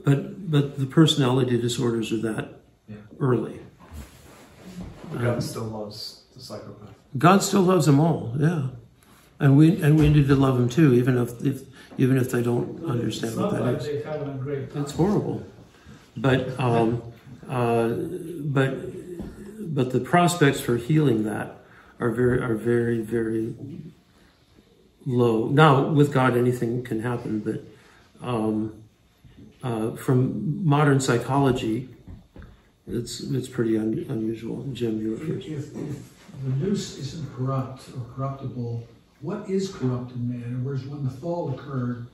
but the personality disorders are that early. God still loves the psychopath. God still loves them all, yeah, and we need to love them too, even if they don't understand what that is. They have a great time. It's horrible, but the prospects for healing that are very, very low. Now, with God, anything can happen, but from modern psychology, it's pretty unusual. Jim, you were first. If the noose isn't corrupt or corruptible, what is corrupt in man? In other words, when the fall occurred,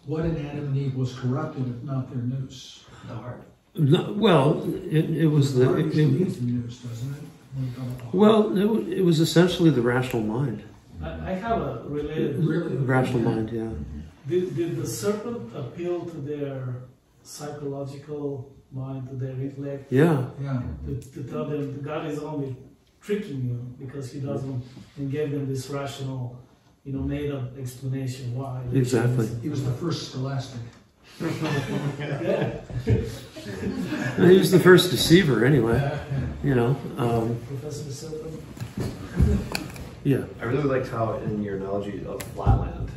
what in Adam and Eve was corrupted, if not their noose? The heart. No, well, it was the heart needs the noose, doesn't it? it was essentially the rational mind. I have a related. Rational mind, yeah. Did the serpent appeal to their psychological mind, to their intellect? Yeah. Yeah. To tell them God is only tricking you because He doesn't, and gave them this rational, made up explanation why. Exactly. He was the first scholastic. Yeah. He was the first deceiver, anyway. Professor Serpent. Yeah. I really liked how in your analogy of flatland,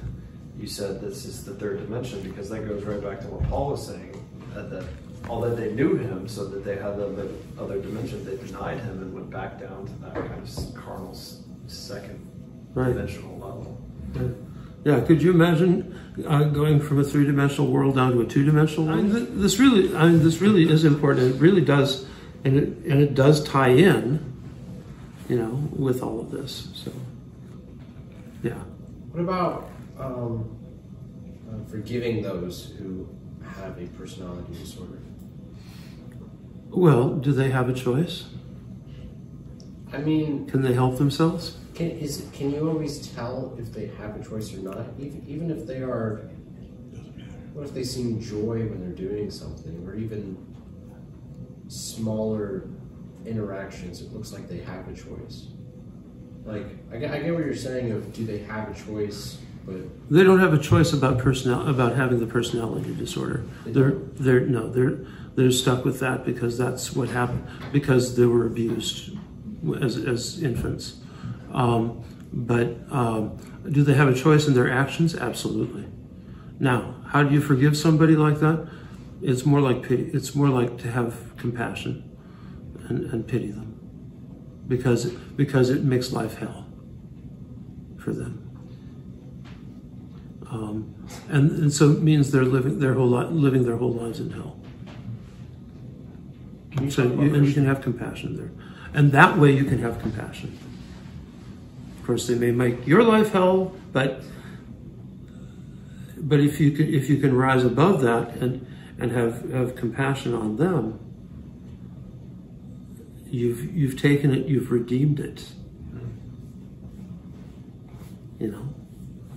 you said this is the third dimension, because that goes right back to what Paul was saying, that all that they knew him, so that they had the other dimension, they denied him and went back down to that kind of carnal second dimensional level. Yeah, could you imagine going from a 3-dimensional world down to a 2-dimensional? This really is important. It really does, and it does tie in, with all of this. So, yeah. What about forgiving those who have a personality disorder? Well, do they have a choice? I mean, can they help themselves? Can you always tell if they have a choice or not? Even if they are, what if they seem joy when they're doing something, or even smaller interactions, it looks like they have a choice. Like, I get what you're saying of, do they have a choice, but... They don't have a choice about having the personality disorder. They're stuck with that because that's what happened, because they were abused as infants. But do they have a choice in their actions? Absolutely. Now, how do you forgive somebody like that? It's more like pity. It's more like to have compassion and pity them, because it makes life hell for them. And so it means they're living their whole lives in hell. You can have compassion there, and that way you can have compassion. Of course, they may make your life hell, but if you can rise above that and have compassion on them, you've taken it, you've redeemed it.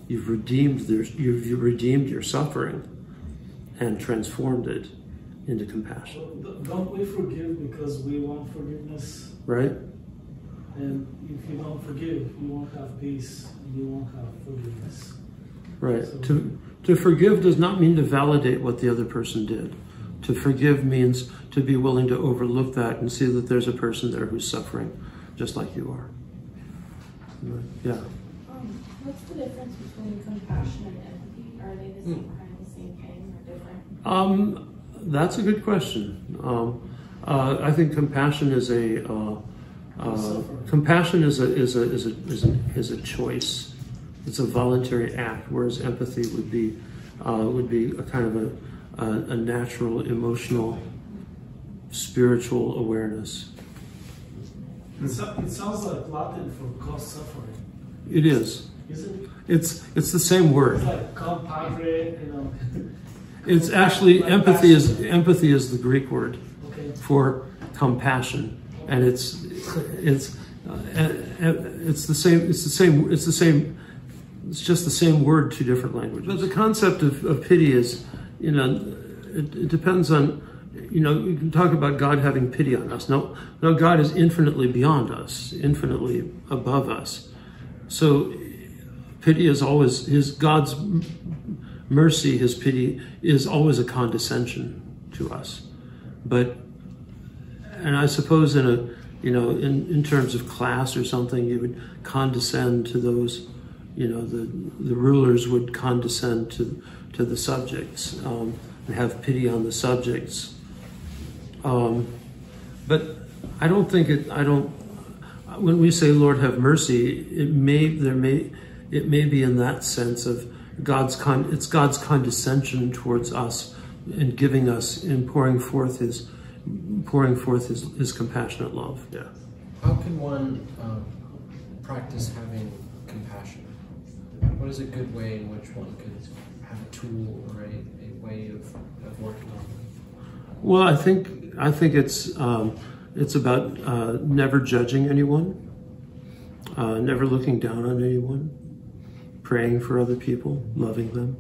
You've redeemed your suffering and transformed it into compassion. Well, don't we forgive because we want forgiveness? Right? And if you don't forgive, you won't have peace, and you won't have forgiveness. Right. So, To forgive does not mean to validate what the other person did. To forgive means to be willing to overlook that and see that there's a person there who's suffering just like you are. Yeah. What's the difference between compassion and empathy? Are they the same kind of same thing or different? That's a good question. I think compassion is a choice. It's a voluntary act, whereas empathy would be a kind of a natural, emotional, spiritual awareness. it sounds like Latin for cause suffering. It is. Isn't it? It's the same word. It's like compadre, you know. It's actually empathy is the Greek word Okay. for compassion, and it's the same. It's just the same word, two different languages. But the concept of pity is, it depends on, you can talk about God having pity on us. No, God is infinitely beyond us, infinitely above us. So pity is always God's mercy, his pity is always a condescension to us. And I suppose in terms of class or something, you would condescend to those, the rulers would condescend to the subjects and have pity on the subjects. But I don't think when we say Lord have mercy, it may be in that sense of it's God's condescension towards us in giving us, in pouring forth his compassionate love. Yeah. How can one practice having compassion? What is a good way in which one could have a tool or a way of working on it? Well, I think it's about never judging anyone, never looking down on anyone, praying for other people, loving them,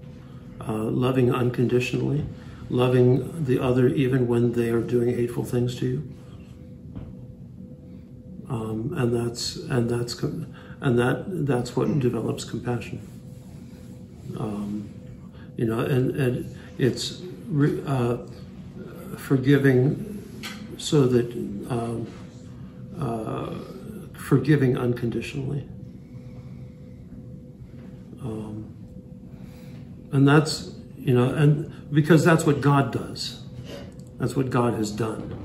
loving unconditionally, loving the other even when they are doing hateful things to you. That's what develops compassion. And it's forgiving, so that forgiving unconditionally. And that's, and because that's what God does. That's what God has done.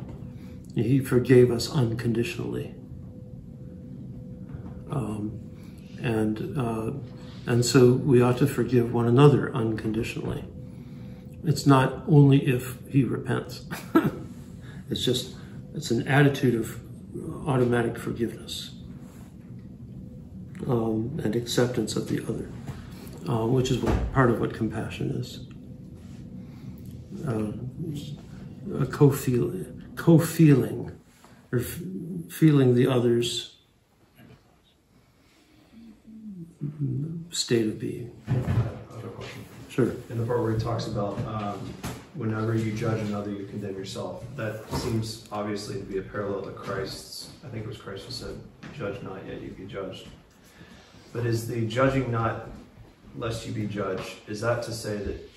He forgave us unconditionally. And so we ought to forgive one another unconditionally. It's not only if he repents. It's an attitude of automatic forgiveness and acceptance of the other, which is part of what compassion is. A co-feeling, or feeling the other's state of being. I have a question. Sure. In the part where he talks about whenever you judge another, you condemn yourself. That seems obviously to be a parallel to Christ's. I think it was Christ who said, "Judge not, yet you be judged." But is the judging not, lest you be judged, is that to say that,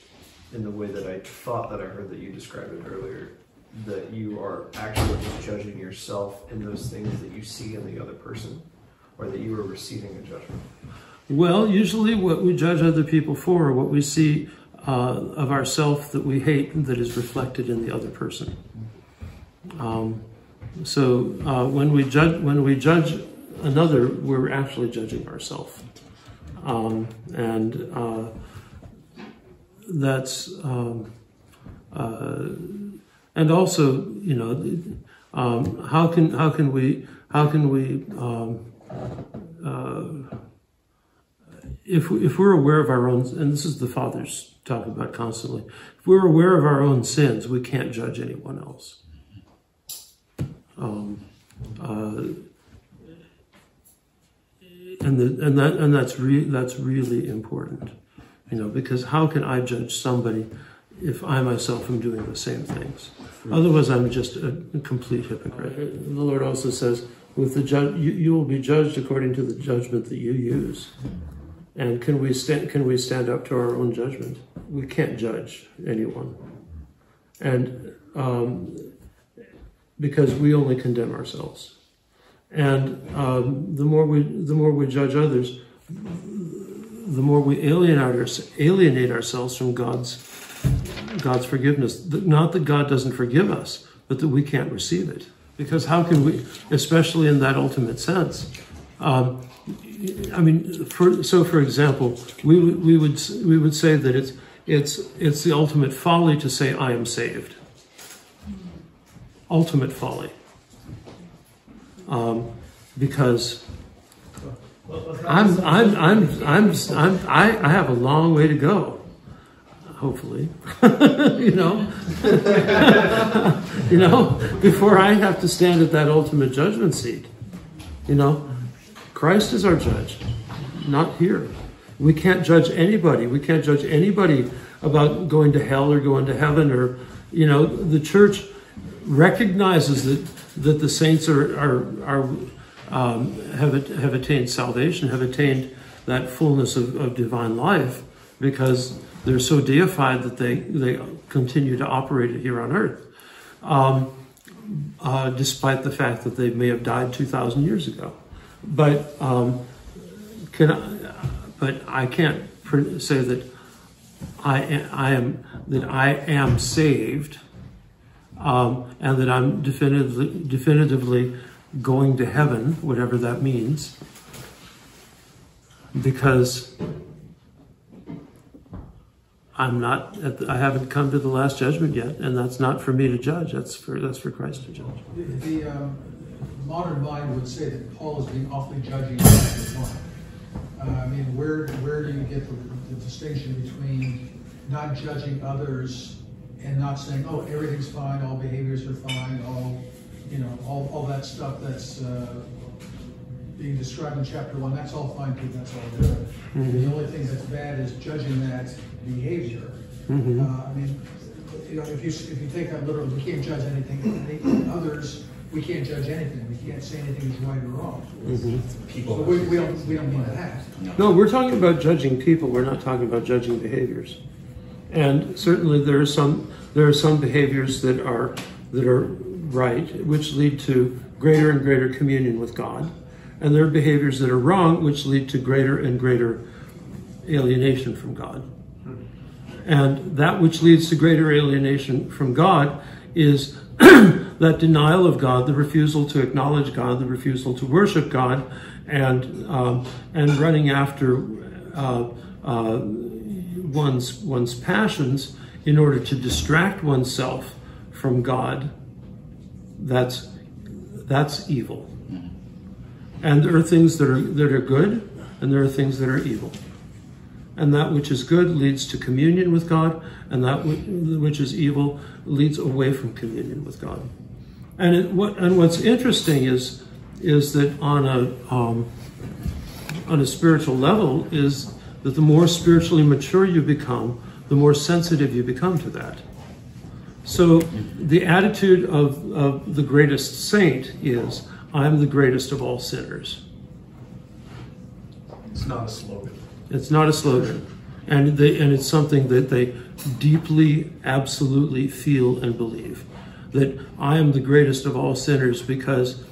in the way that I thought that I heard that you described it earlier, that you are actually just judging yourself in those things that you see in the other person, or that you are receiving a judgment? Well, usually what we judge other people for, or what we see of ourselves that we hate, that is reflected in the other person. So when we judge another, we're actually judging ourselves, that's and also, how can we if we're aware of our own, and this is the Fathers talk about constantly, if we're aware of our own sins, we can't judge anyone else. That's really important, because how can I judge somebody if I myself am doing the same things. Otherwise, I'm just a complete hypocrite. The Lord also says, with the you will be judged according to the judgment that you use. And can we stand up to our own judgment? We can't judge anyone, and because we only condemn ourselves. And the more we judge others, the more we alienate ourselves from God's forgiveness. Not that God doesn't forgive us, but that we can't receive it. Because how can we, especially in that ultimate sense? I mean, for example, we would say that it's the ultimate folly to say I am saved. Ultimate folly. Because I have a long way to go. Hopefully, you know, before I have to stand at that ultimate judgment seat. You know, Christ is our judge, not here. We can't judge anybody. We can't judge anybody about going to hell or going to heaven, or, you know, the church recognizes that the saints have attained salvation, have attained that fullness of divine life, because they're so deified that they continue to operate here on earth, despite the fact that they may have died 2,000 years ago. But I can't say that I am saved, and that I'm definitively going to heaven, whatever that means, because I haven't come to the last judgment yet, and that's not for me to judge. That's for Christ to judge. The modern mind would say that Paul is being awfully judging in chapter 1. I mean, where do you get the distinction between not judging others and not saying, oh, everything's fine, all behaviors are fine, all that stuff that's being described in chapter 1, that's all fine too, that's all good. Mm-hmm. The only thing that's bad is judging that behavior. Mm-hmm. I mean, if you take that literally, we can't judge anything. Others, we can't judge anything. We can't say anything is right or wrong. Mm-hmm. People, so we don't mean that. No, we're talking about judging people. We're not talking about judging behaviors. And certainly there are some behaviors that are right, which lead to greater and greater communion with God. And there are behaviors that are wrong, which lead to greater and greater alienation from God. And that which leads to greater alienation from God is that denial of God, the refusal to acknowledge God, the refusal to worship God, and running after one's passions in order to distract oneself from God. That's evil. And there are things that are good, and there are things that are evil. And that which is good leads to communion with God, and that which is evil leads away from communion with God. And what's interesting is that on a spiritual level is that the more spiritually mature you become, the more sensitive you become to that. So the attitude of the greatest saint is, I'm the greatest of all sinners. It's not a slogan. It's not a slogan. And it's something that they deeply, absolutely feel and believe. That I am the greatest of all sinners because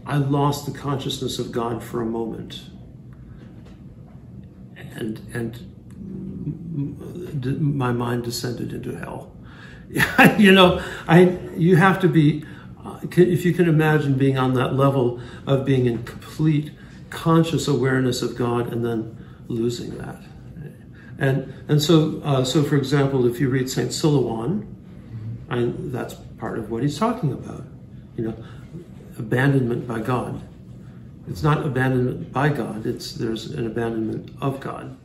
I lost the consciousness of God for a moment. And my mind descended into hell. You have to be, if you can imagine being on that level of being in complete conscious awareness of God and then losing that. And so for example, if you read St. Silouan, that's part of what he's talking about. Abandonment by God. It's not abandonment by God, there's an abandonment of God.